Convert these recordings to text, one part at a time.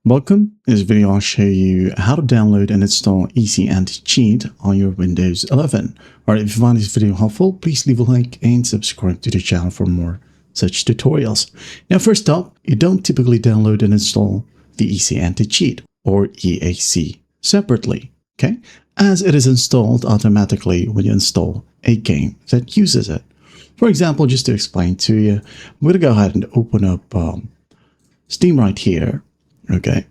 Welcome. In this video, I'll show you how to download and install Easy Anti-Cheat on your Windows 11. Alright, if you find this video helpful, please leave a like and subscribe to the channel for more such tutorials. Now, first up, you don't typically download and install the Easy Anti-Cheat or EAC separately, okay? As it is installed automatically when you install a game that uses it. For example, just to explain to you, I'm going to go ahead and open up Steam right here. Okay,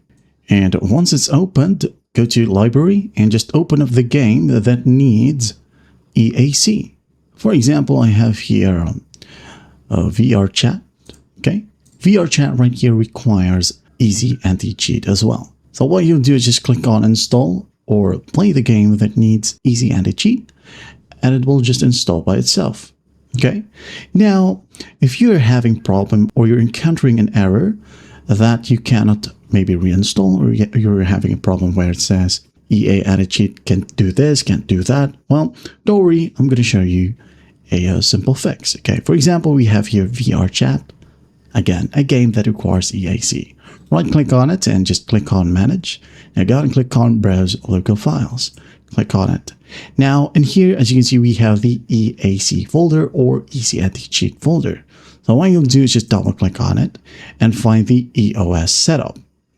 and once it's opened, go to library and just open up the game that needs EAC. For example, I have here VR chat. Okay, VR chat right here requires Easy Anti-Cheat as well. So what you'll do is just click on install or play the game that needs Easy Anti-Cheat, and it will just install by itself. Okay, now if you're having problem or you're encountering an error that you cannot maybe reinstall, or you're having a problem where it says EA Anti-Cheat can't do this, can't do that, well, don't worry, I'm going to show you a simple fix. Okay, for example, we have here VR chat, again, a game that requires EAC. Right click on it and just click on manage. Now go ahead and click on browse local files. Click on it. Now in here, as you can see, we have the EAC folder or Easy Anti-Cheat folder. So what you'll do is just double click on it and find the EOS setup.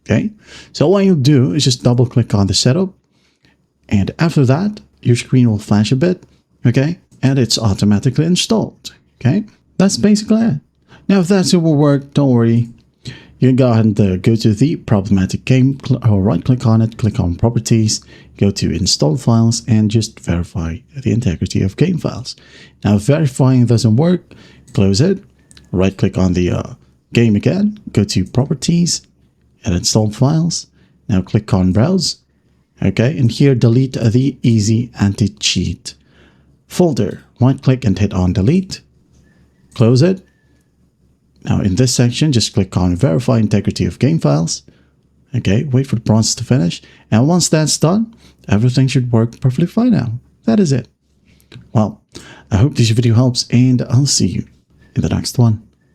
Okay, so what you'll do is just double click on the setup, and after that your screen will flash a bit, okay, and it's automatically installed. Okay, that's basically it. Now if that still will work, don't worry, you can go ahead and go to the problematic game, or right click on it, click on properties, go to install files, and just verify the integrity of game files. Now if verifying doesn't work, close it, right click on the game again, go to properties and install files. Now click on browse. Okay, and here delete the Easy Anti-Cheat folder. Right click and hit on delete. Close it. Now in this section, just click on verify integrity of game files. Okay, wait for the process to finish. And once that's done, everything should work perfectly fine now. That is it. Well, I hope this video helps, and I'll see you in the next one.